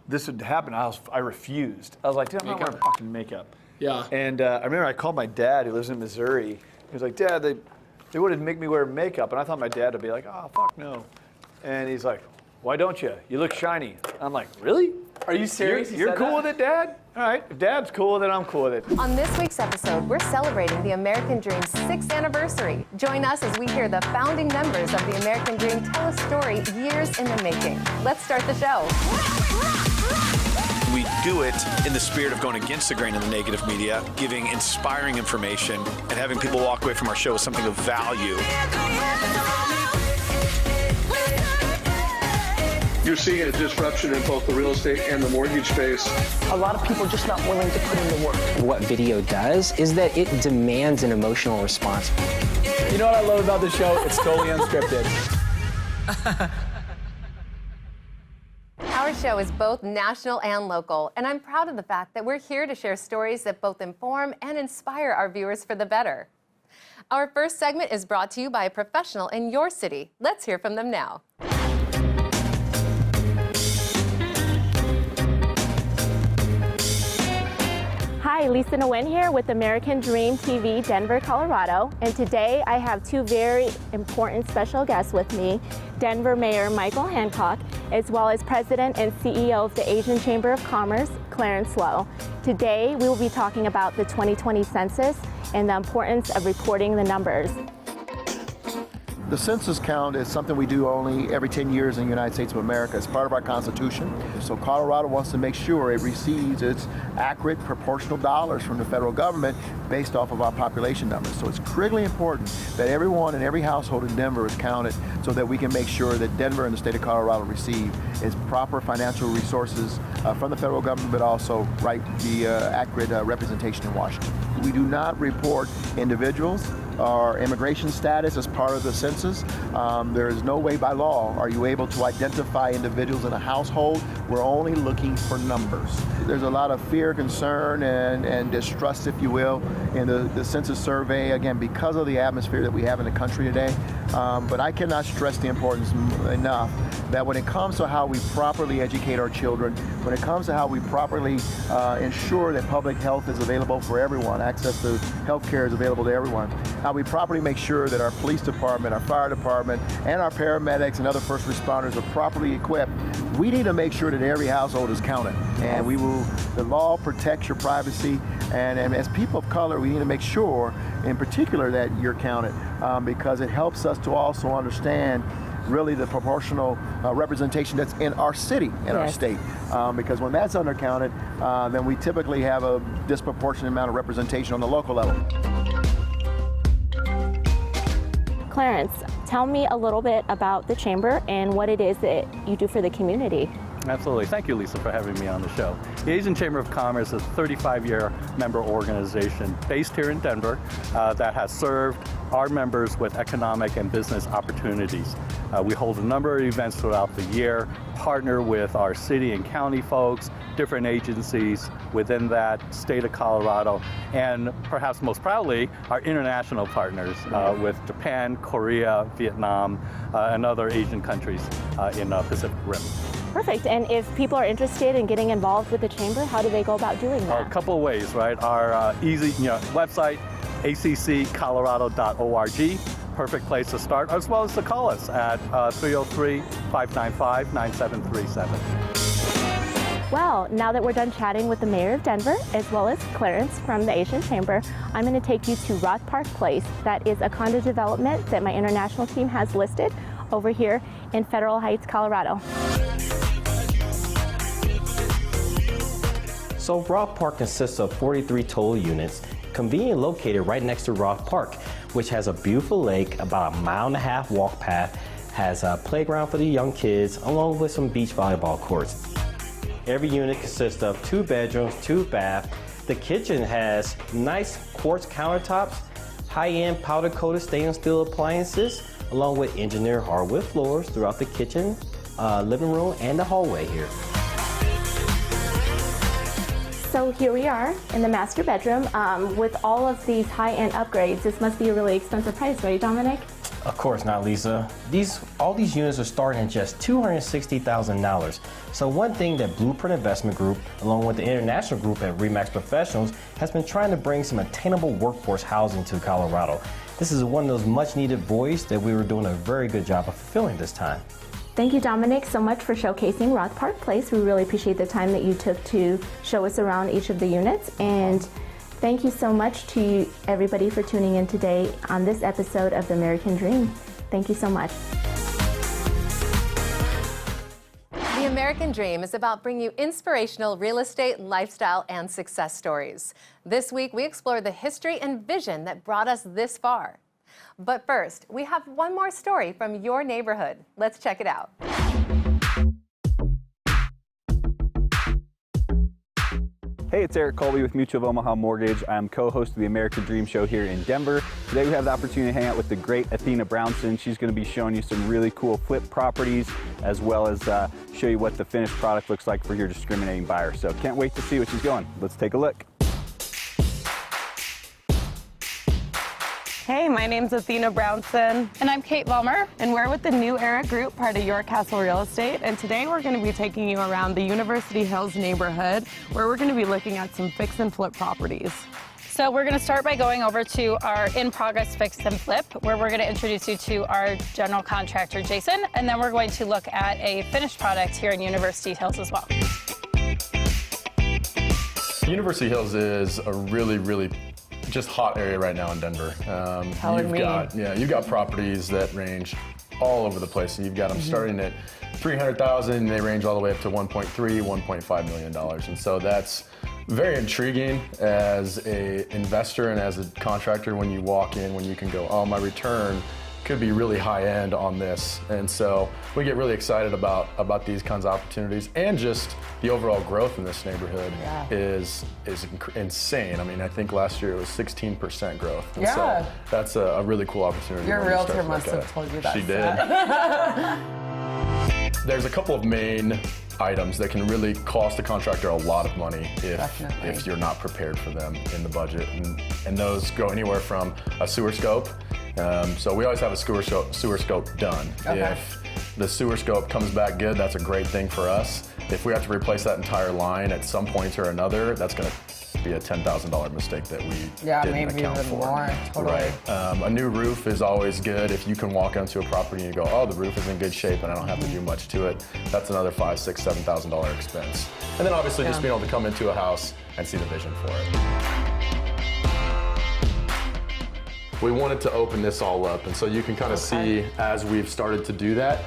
this would happen, I refused. I was like, dude, I'm not wearing fucking makeup. Yeah. And I remember I called my dad, who lives in Missouri. He was like, Dad, they wouldn't make me wear makeup. And I thought my dad would be like, oh, fuck no. And he's like, why don't you? You look shiny. I'm like, really? Are you serious? You're cool with it, Dad? All right, if Dad's cool with it, I'm cool with it. On this week's episode, we're celebrating the American Dream's 6th anniversary. Join us as we hear the founding members of the American Dream tell a story years in the making. Let's start the show. We do it in the spirit of going against the grain of the negative media, giving inspiring information, and having people walk away from our show with something of value. You're seeing a disruption in both the real estate and the mortgage space. A lot of people are just not willing to put in the work. What video does is that it demands an emotional response. You know what I love about the show? It's totally unscripted. Our show is both national and local, and I'm proud of the fact that we're here to share stories that both inform and inspire our viewers for the better. Our first segment is brought to you by a professional in your city. Let's hear from them now. Hi, Lisa Nguyen here with American Dream TV, Denver, Colorado. And today I have two very important special guests with me, Denver Mayor Michael Hancock, as well as President and CEO of the Asian Chamber of Commerce, Clarence. Today we will be talking about the 2020 census and the importance of reporting the numbers. The census count is something we do only every 10 years in the United States of America. It's part of our Constitution. So Colorado wants to make sure it receives its accurate proportional dollars from the federal government based off of our population numbers. So it's critically important that everyone in every household in Denver is counted so that we can make sure that Denver and the state of Colorado receive its proper financial resources from the federal government, but also the accurate representation in Washington. We do not report individuals or immigration status as part of the census. There is no way by law are you able to identify individuals in a household. We're only looking for numbers. There's a lot of fear, concern, and distrust, if you will, in the census survey, again, because of the atmosphere that we have in the country today. But I cannot stress the importance enough that when it comes to how we properly educate our children, when it comes to how we properly ensure that public health is available for everyone, access to health care is available to everyone, how we properly make sure that our police department, our fire department, and our paramedics and other first responders are properly equipped, we need to make sure that every household is counted. And the law protects your privacy, and as people of color, we need to make sure, in particular, that you're counted, because it helps us to also understand really the proportional representation that's in our city, in our state. Because when that's undercounted, then we typically have a disproportionate amount of representation on the local level. Clarence, tell me a little bit about the Chamber and what it is that you do for the community. Absolutely. Thank you, Lisa, for having me on the show. The Asian Chamber of Commerce is a 35-year member organization based here in Denver that has served our members with economic and business opportunities. We hold a number of events throughout the year, partner with our city and county folks, different agencies within that state of Colorado, and perhaps most proudly, our international partners with Japan, Korea, Vietnam, and other Asian countries in Pacific Rim. Perfect. And if people are interested in getting involved with the Chamber, how do they go about doing that? A couple of ways, right? Our easy website, acccolorado.org, perfect place to start, as well as to call us at 303-595-9737. Well, now that we're done chatting with the Mayor of Denver, as well as Clarence from the Asian Chamber, I'm going to take you to Roth Park Place. That is a condo development that my international team has listed over here in Federal Heights, Colorado. So Roth Park consists of 43 total units, conveniently located right next to Roth Park, which has a beautiful lake, about a 1.5-mile walk path, has a playground for the young kids, along with some beach volleyball courts. Every unit consists of 2 bedrooms, 2 baths. The kitchen has nice quartz countertops, high-end powder-coated stainless steel appliances, along with engineered hardwood floors throughout the kitchen, living room, and the hallway here. So here we are in the master bedroom with all of these high-end upgrades. This must be a really expensive price, right, Dominic? Of course not, Lisa. All these units are starting at just $260,000. So one thing that Blueprint Investment Group, along with the international group at RE/MAX Professionals, has been trying to bring some attainable workforce housing to Colorado. This is one of those much needed voids that we were doing a very good job of fulfilling this time. Thank you, Dominic, so much for showcasing Roth Park Place. We really appreciate the time that you took to show us around each of the units. And thank you so much to everybody for tuning in today on this episode of The American Dream. Thank you so much. The American Dream is about bringing you inspirational real estate, lifestyle, and success stories. This week, we explore the history and vision that brought us this far. But first, we have one more story from your neighborhood. Let's check it out. Hey, it's Eric Kulbe with Mutual of Omaha Mortgage. I'm co-host of the American Dream Show here in Denver. Today we have the opportunity to hang out with the great Athena Brownson. She's going to be showing you some really cool flip properties, as well as show you what the finished product looks like for your discriminating buyer. So can't wait to see what she's going. Let's take a look. Hey, my name's Athena Brownson. And I'm Kate Vollmer. And we're with the New Era Group, part of York Castle Real Estate. And today we're going to be taking you around the University Hills neighborhood, where we're going to be looking at some fix and flip properties. So we're going to start by going over to our in-progress fix and flip, where we're going to introduce you to our general contractor, Jason. And then we're going to look at a finished product here in University Hills as well. University Hills is a really just hot area right now in Denver. You've got properties that range all over the place, and you've got them starting at $300,000. They range all the way up to $1.3, $1.5 million, and so that's very intriguing as a investor and as a contractor when you walk in, when you can go, oh, my return could be really high end on this. And so we get really excited about these kinds of opportunities, and just the overall growth in this neighborhood is insane. I mean, I think last year it was 16% growth. And so that's a really cool opportunity. Your realtor must have told you that. She did. There's a couple of main items that can really cost a contractor a lot of money if you're not prepared for them in the budget. And those go anywhere from a sewer scope. So we always have a sewer scope done. Okay. If the sewer scope comes back good, that's a great thing for us. If we have to replace that entire line at some point or another, that's going to be a $10,000 mistake that we didn't account for. More. Totally. Right. A new roof is always good. If you can walk onto a property and you go, oh, the roof is in good shape and I don't have to do much to it, that's another $5,000, $6,000, $7,000 expense. And then obviously just being able to come into a house and see the vision for it. We wanted to open this all up, and so you can kind of see as we've started to do that.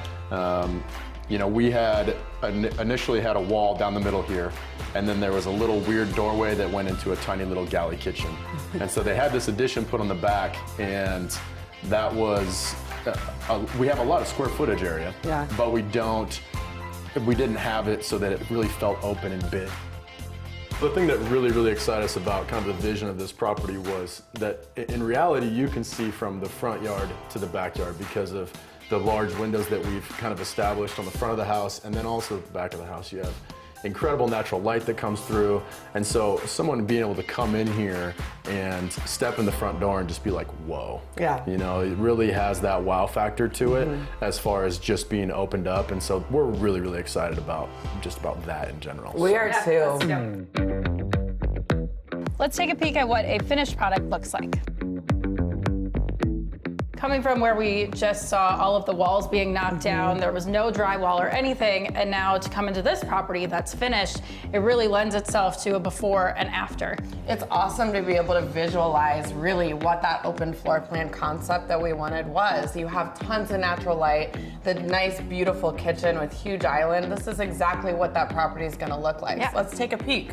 We had initially had a wall down the middle here, and then there was a little weird doorway that went into a tiny little galley kitchen. And so they had this addition put on the back, and that was, we have a lot of square footage area, but we didn't have it so that it really felt open and big. The thing that really excited us about kind of the vision of this property was that in reality you can see from the front yard to the backyard because of the large windows that we've kind of established on the front of the house, and then also the back of the house. You have incredible natural light that comes through, and so someone being able to come in here and step in the front door and just be like, whoa. Yeah. It really has that wow factor to it as far as just being opened up, and so we're really excited about that in general. We are too. Let's take a peek at what a finished product looks like. Coming from where we just saw all of the walls being knocked down, there was no drywall or anything, and now to come into this property that's finished, it really lends itself to a before and after. It's awesome to be able to visualize really what that open floor plan concept that we wanted was. You have tons of natural light, the nice, beautiful kitchen with huge island. This is exactly what that property is gonna look like. Yeah. So let's take a peek.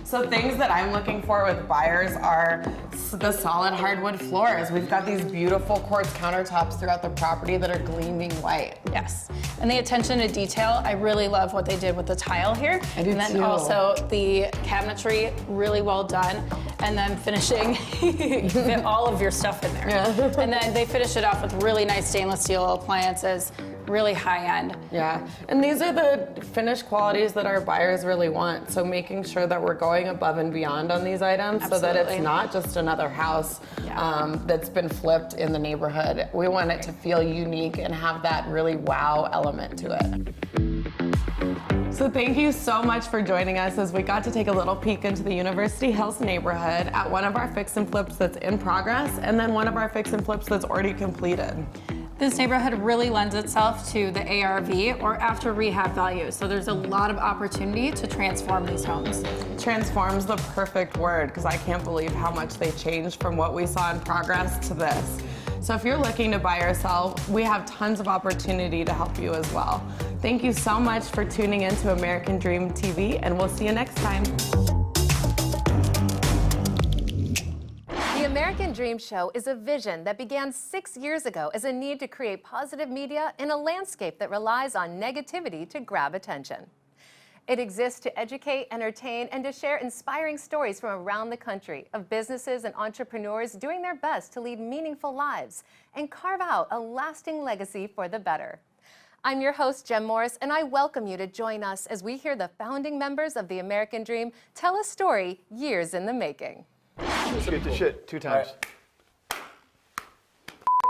So things that I'm looking for with buyers are the solid hardwood floors. We've got these beautiful quartz countertops throughout the property that are gleaming white. Yes, and the attention to detail, I really love what they did with the tile here. I do and then too. also the cabinetry, really well done. And then finishing, you fit all of your stuff in there. Yeah. And then they finish it off with really nice stainless steel appliances. really high end. Yeah, and these are the finished qualities that our buyers really want. So making sure that we're going above and beyond on these items so that it's not just another house that's been flipped in the neighborhood. We want it to feel unique and have that really wow element to it. So thank you so much for joining us as we got to take a little peek into the University Hills neighborhood at one of our fix and flips that's in progress and then one of our fix and flips that's already completed. This neighborhood really lends itself to the ARV or after rehab value. So there's a lot of opportunity to transform these homes. Transform's the perfect word because I can't believe how much they changed from what we saw in progress to this. So if you're looking to buy or sell, we have tons of opportunity to help you as well. Thank you so much for tuning in to American Dream TV, and we'll see you next time. The American Dream Show is a vision that began 6 years ago as a need to create positive media in a landscape that relies on negativity to grab attention. It exists to educate, entertain, and to share inspiring stories from around the country of businesses and entrepreneurs doing their best to lead meaningful lives and carve out a lasting legacy for the better. I'm your host, Jenn Morris, and I welcome you to join us as we hear the founding members of the American Dream tell a story years in the making. Shoot the shit 2 times.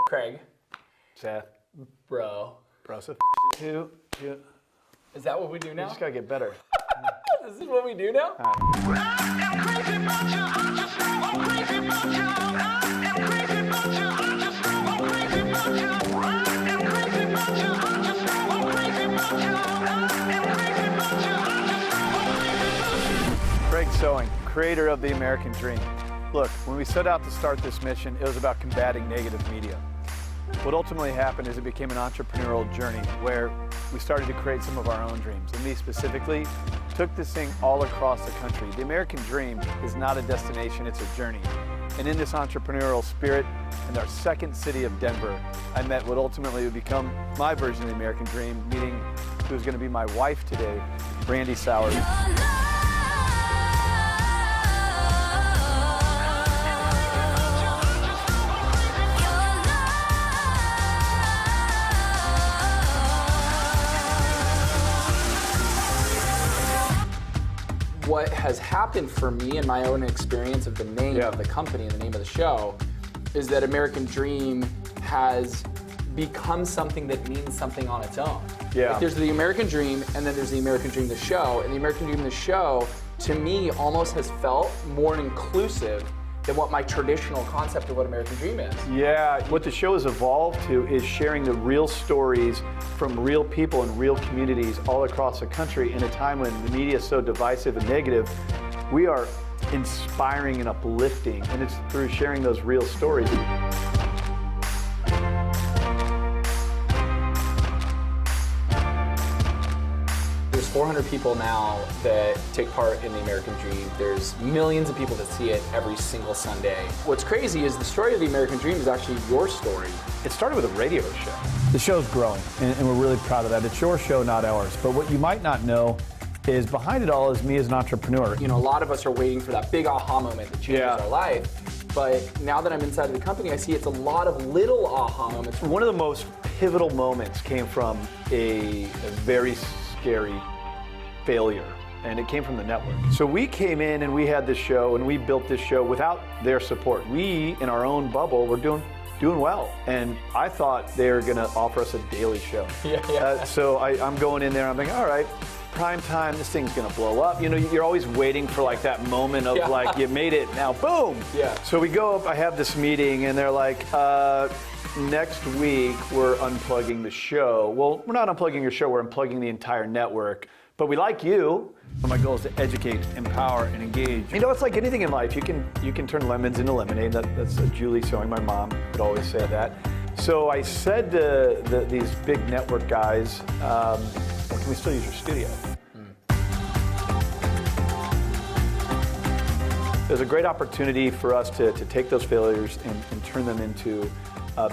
Craig. Seth. Bro. Broseph. 2. Is that what we do now? You just gotta get better. This is what we do now? Craig Sewing, creator of the American Dream. Look, when we set out to start this mission, it was about combating negative media. What ultimately happened is it became an entrepreneurial journey where we started to create some of our own dreams. And me specifically took this thing all across the country. The American Dream is not a destination, it's a journey. And in this entrepreneurial spirit, in our second city of Denver, I met what ultimately would become my version of the American Dream, meeting who's going to be my wife today, Brandy Sowers. What has happened for me in my own experience of the name of the company and the name of the show is that American Dream has become something that means something on its own. Yeah. Like there's the American Dream and then there's the American Dream the show, and the American Dream the show to me almost has felt more inclusive than what my traditional concept of what American Dream is. Yeah, what the show has evolved to is sharing the real stories from real people and real communities all across the country in a time when the media is so divisive and negative. We are inspiring and uplifting, and it's through sharing those real stories. There's 400 people now that take part in the American Dream. There's millions of people that see it every single Sunday. What's crazy is the story of the American Dream is actually your story. It started with a radio show. The show's growing, and we're really proud of that. It's your show, not ours. But what you might not know is behind it all is me as an entrepreneur. You know, a lot of us are waiting for that big aha moment that changes our life. But now that I'm inside of the company, I see it's a lot of little aha moments. One of the most pivotal moments came from a very scary failure, and it came from the network. So we came in and we had this show, and we built this show without their support. We, in our own bubble, were doing well, and I thought they were gonna offer us a daily show. So I'm going in there, I'm thinking, all right, prime time, this thing's gonna blow up. You know, you're always waiting for like that moment of like, you made it, now boom. So we go up, I have this meeting, and they're like, next week we're unplugging the show. Well, we're not unplugging your show, we're unplugging the entire network. But we like you. My goal is to educate, empower, and engage. You know, it's like anything in life. You can turn lemons into lemonade. That's Julie Sewing. My mom would always say that. So I said to these big network guys, well, can we still use your studio? There's a great opportunity for us to take those failures and turn them into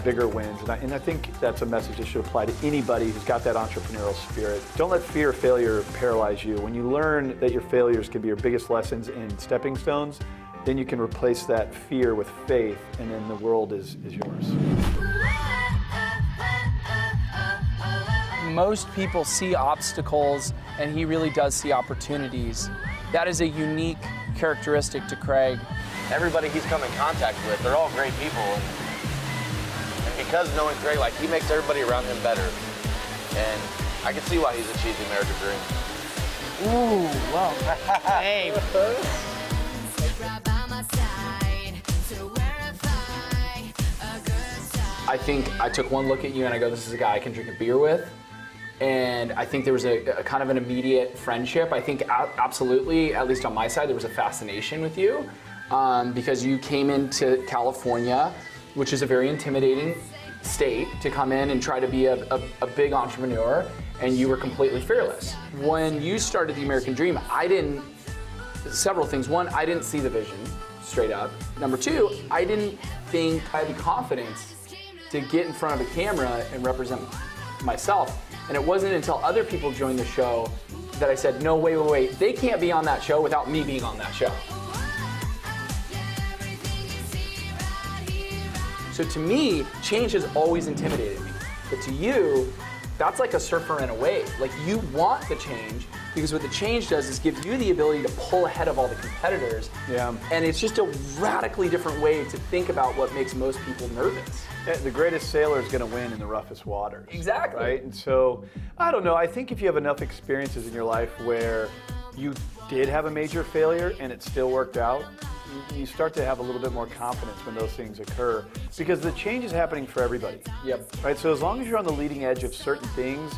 bigger wins. And I think that's a message that should apply to anybody who's got that entrepreneurial spirit. Don't let fear of failure paralyze you. When you learn that your failures can be your biggest lessons and stepping stones, then you can replace that fear with faith, and then the world is yours. most people see obstacles, and he really does see opportunities. That is a unique characteristic to Craig. Everybody he's come in contact with, they're all great people. And because knowing Craig, like, he makes everybody around him better. And I can see why he's achieved the American dream. Ooh, wow. Hey. I think I took one look at you and I go, this is a guy I can drink a beer with. And I think there was a kind of an immediate friendship. I think absolutely, at least on my side, there was a fascination with you because you came into California, which is a very intimidating state, to come in and try to be a big entrepreneur, and you were completely fearless. When you started the American Dream, several things. One, I didn't see the vision, straight up. Number two, I didn't think I had the confidence to get in front of a camera and represent myself. And it wasn't until other people joined the show that I said, no, wait, they can't be on that show without me being on that show. So to me, change has always intimidated me. But to you, that's like a surfer in a wave. Like, you want the change, because what the change does is give you the ability to pull ahead of all the competitors. Yeah. And it's just a radically different way to think about what makes most people nervous. The greatest sailor is going to win in the roughest waters. Exactly. Right? And so, I don't know, I think if you have enough experiences in your life where you did have a major failure and it still worked out, you start to have a little bit more confidence when those things occur, because the change is happening for everybody. Yep. Right? So as long as you're on the leading edge of certain things,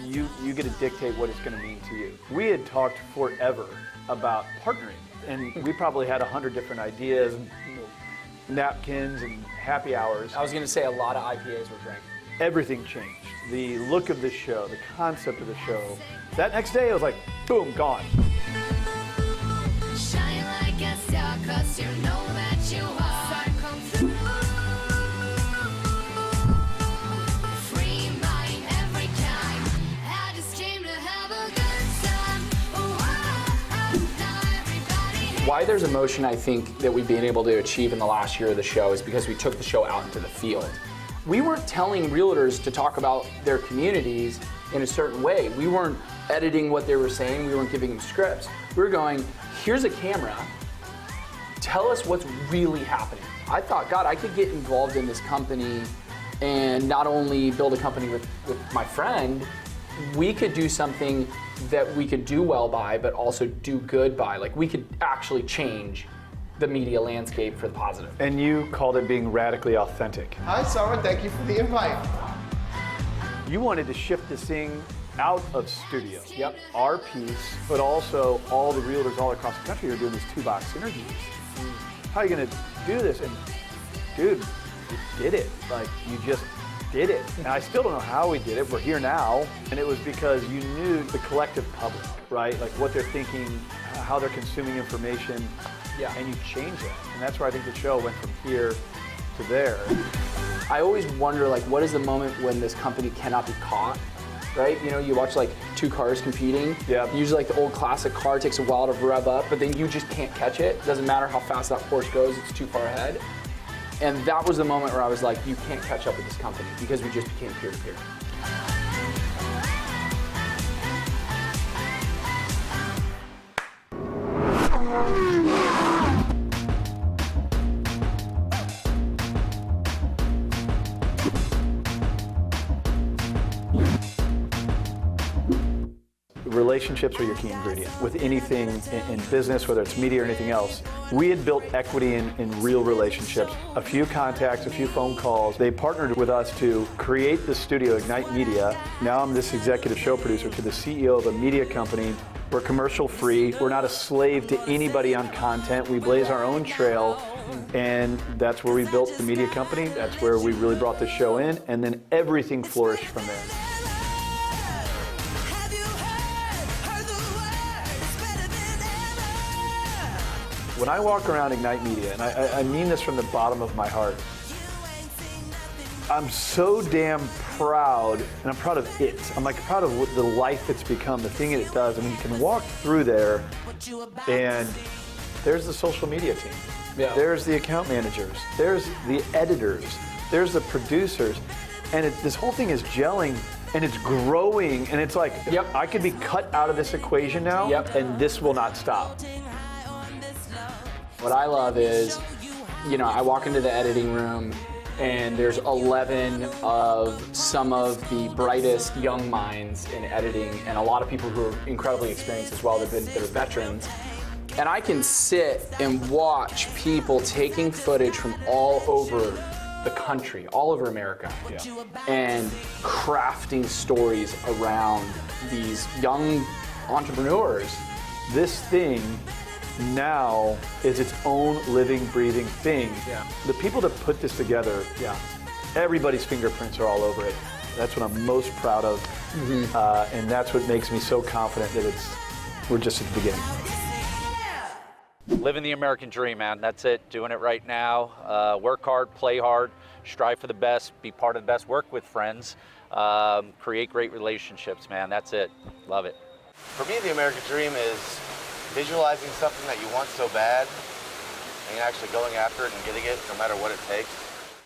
you get to dictate what it's going to mean to you. We had talked forever about partnering, and we probably had 100 different ideas, and, napkins and happy hours. I was going to say a lot of IPAs were drank. Everything changed. The look of the show, the concept of the show. That next day, it was like, boom, gone. Shine like a star, 'cause you know that you are. Free mind every time. I just came to have a good time. Now everybody. Why there's emotion, I think, that we've been able to achieve in the last year of the show is because we took the show out into the field. We weren't telling realtors to talk about their communities in a certain way. We weren't editing what they were saying. We weren't giving them scripts. We were going, here's a camera. Tell us what's really happening. I thought, God, I could get involved in this company and not only build a company with my friend, we could do something that we could do well by, but also do good by. Like, we could actually change the media landscape for the positive. And you called it being radically authentic. Hi, Summer. Thank you for the invite. You wanted to shift this thing out of studio. Yep. Our piece, but also all the realtors all across the country are doing these 2-box interviews. How are you going to do this? And dude, you did it. Like, you just did it. And I still don't know how we did it. We're here now. And it was because you knew the collective public, right? Like what they're thinking, how they're consuming information. Yeah. And you changed it. And that's where I think the show went from here to there. I always wonder, like, what is the moment when this company cannot be caught, right? You know, you watch like 2 cars competing. Yeah. Usually like the old classic car takes a while to rev up, but then you just can't catch it. Doesn't matter how fast that Porsche goes, it's too far ahead. And that was the moment where I was like, you can't catch up with this company because we just became peer-to-peer. Relationships are your key ingredient. With anything in business, whether it's media or anything else, we had built equity in real relationships. A few contacts, a few phone calls. They partnered with us to create the studio, Ignite Media. Now I'm this executive show producer to the CEO of a media company. We're commercial free. We're not a slave to anybody on content. We blaze our own trail. And that's where we built the media company. That's where we really brought the show in. And then everything flourished from there. When I walk around Ignite Media, and I mean this from the bottom of my heart, I'm so damn proud, and I'm proud of it. I'm like proud of the life it's become, the thing that it does. I mean, you can walk through there, and there's the social media team. Yeah. There's the account managers. There's the editors. There's the producers. And this whole thing is gelling and it's growing, and it's like, I could be cut out of this equation now, and this will not stop. What I love is, you know, I walk into the editing room and there's 11 of some of the brightest young minds in editing, and a lot of people who are incredibly experienced as well, that are veterans. And I can sit and watch people taking footage from all over the country, all over America, and crafting stories around these young entrepreneurs. This thing now is its own living, breathing thing. The people that put this together, everybody's fingerprints are all over it. That's what I'm most proud of, and that's what makes me so confident that we're just at the beginning. Living the American dream, man. That's it. Doing it right now. Work hard, play hard, strive for the best, be part of the best, work with friends, create great relationships, man. That's it. Love it. For me, the American dream is visualizing something that you want so bad and actually going after it and getting it no matter what it takes.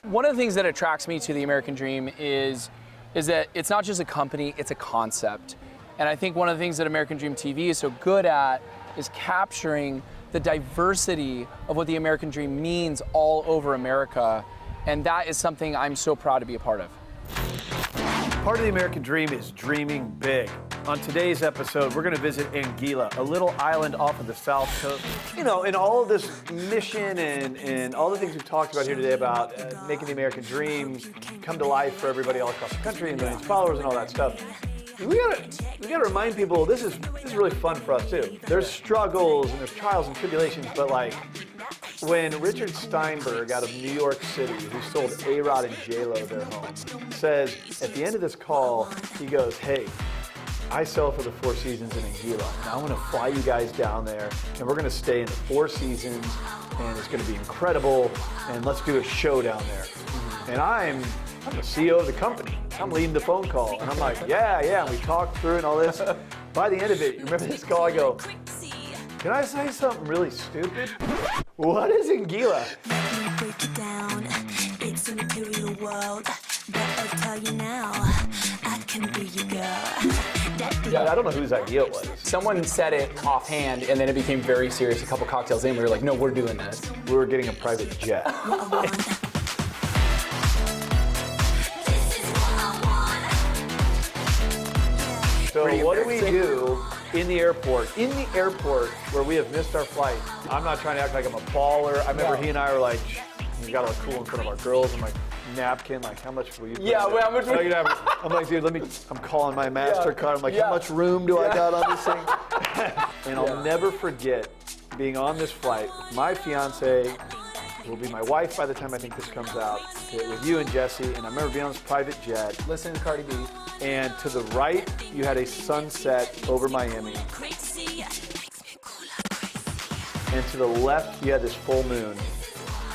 One of the things that attracts me to the American dream is that it's not just a company, it's a concept. And I think one of the things that American Dream TV is so good at is capturing the diversity of what the American dream means all over America. And that is something I'm so proud to be a part of. Part of the American dream is dreaming big. On today's episode, we're going to visit Anguilla, a little island off of the south coast. You know, in all of this mission and all the things we've talked about here today about making the American dream come to life for everybody all across the country and millions of followers and all that stuff, we gotta remind people this is really fun for us too. There's struggles and there's trials and tribulations, but like when Richard Steinberg out of New York City, who sold A-Rod and J-Lo their home, says at the end of this call, he goes, hey, I sell for the Four Seasons in Anguilla, and I want to fly you guys down there, and we're going to stay in the Four Seasons, and it's going to be incredible, and let's do a show down there. And I'm the CEO of the company. I'm leading the phone call, and I'm like, yeah, and we talked through and all this. By the end of it, you remember this call, I go, can I say something really stupid? What is Anguilla? Break it down. It's a material world, but I'll tell you now, I can be your girl. I don't know whose idea it was. Someone said it offhand, and then it became very serious. A couple cocktails in, we were like, no, we're doing this. We were getting a private jet. So what do we do in the airport? In the airport where we have missed our flight. I'm not trying to act like I'm a baller. I remember he and I were like, we gotta look cool in front of our girls. I'm like, napkin, like how much will you put in well, how much will you I'm like, dude, I'm calling my MasterCard. I'm like, how much room do I got on this thing? And I'll never forget being on this flight. My fiance will be my wife by the time I think this comes out, with you and Jesse, and I remember being on this private jet. Listening to Cardi B. And to the right, you had a sunset over Miami. And to the left, you had this full moon.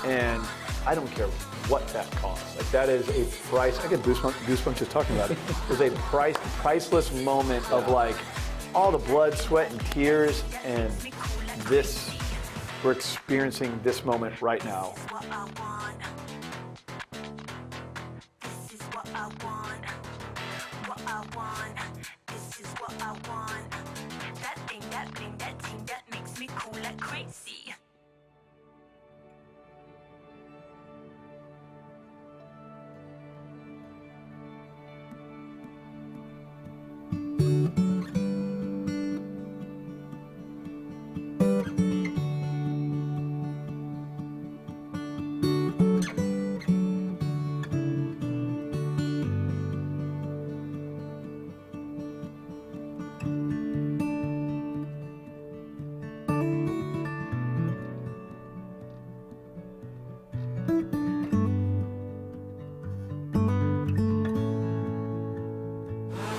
And I don't care what that costs. Like that is a price. I get goosebumps just talking about it. It was a priceless moment of like all the blood, sweat, and tears, and this. We're experiencing this moment right now.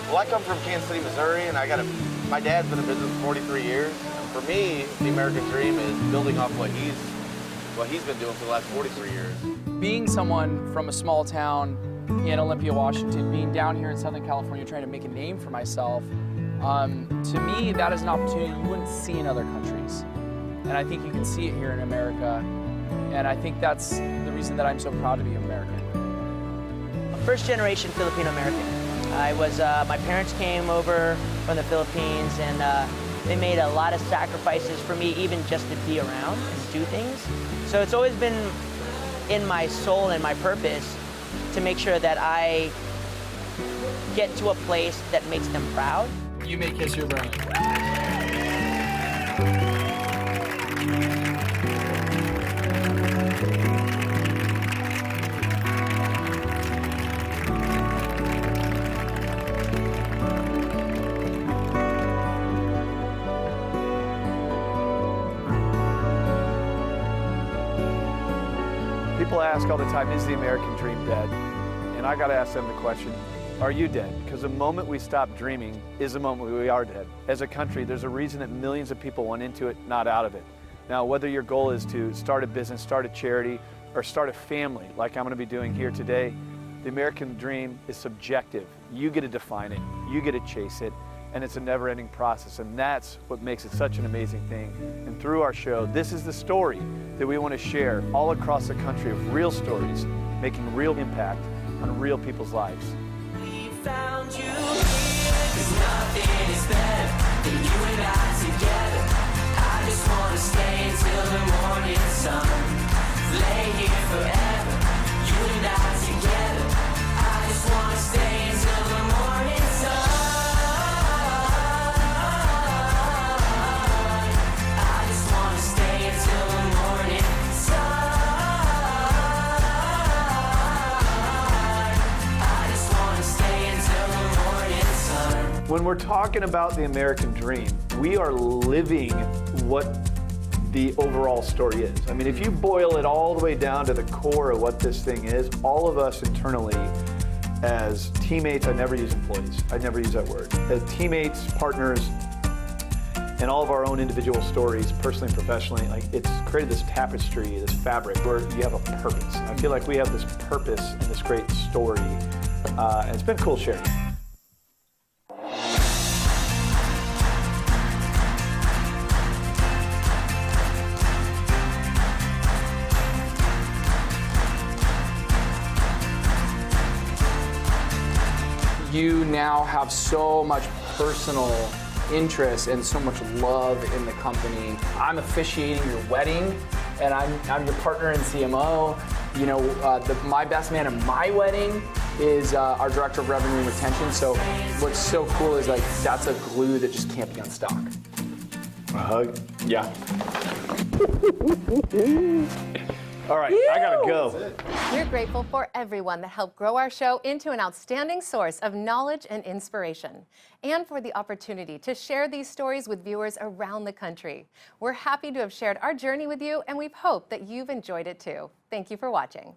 Well, I come from Kansas City, Missouri, and my dad's been in business for 43 years. And for me, the American dream is building off what he's been doing for the last 43 years. Being someone from a small town in Olympia, Washington, being down here in Southern California trying to make a name for myself, to me, that is an opportunity you wouldn't see in other countries. And I think you can see it here in America. And I think that's the reason that I'm so proud to be American. First generation Filipino American. My parents came over from the Philippines, and they made a lot of sacrifices for me, even just to be around and do things. So it's always been in my soul and my purpose to make sure that I get to a place that makes them proud. You may kiss your brother. People ask all the time, is the American dream dead? And I got to ask them the question, are you dead? Because the moment we stop dreaming is the moment we are dead. As a country, there's a reason that millions of people went into it, not out of it. Now, whether your goal is to start a business, start a charity, or start a family, like I'm going to be doing here today, the American dream is subjective. You get to define it, you get to chase it, and it's a never-ending process, and that's what makes it such an amazing thing. And through our show, this is the story that we want to share all across the country of real stories, making real impact on real people's lives. We found you here, 'cause nothing is better than you and I together. I just wanna stay until the morning sun. Lay here forever, you and I together. I just wanna stay until the morning sun. I just wanna stay until the morning sun. I just wanna stay until the morning sun. When we're talking about the American dream, we are living what the overall story is. I mean, if you boil it all the way down to the core of what this thing is, all of us internally as teammates, I never use employees, I never use that word, as teammates, partners, and all of our own individual stories, personally and professionally, like it's created this tapestry, this fabric where you have a purpose. I feel like we have this purpose and this great story, and it's been cool sharing. You now have so much personal interest and so much love in the company. I'm officiating your wedding, and I'm your partner in CMO. You know, my best man at my wedding is our director of revenue and retention. So what's so cool is like that's a glue that just can't be unstuck. A hug? Yeah. All right, I gotta go. We're grateful for everyone that helped grow our show into an outstanding source of knowledge and inspiration, and for the opportunity to share these stories with viewers around the country. We're happy to have shared our journey with you, and we hope that you've enjoyed it too. Thank you for watching.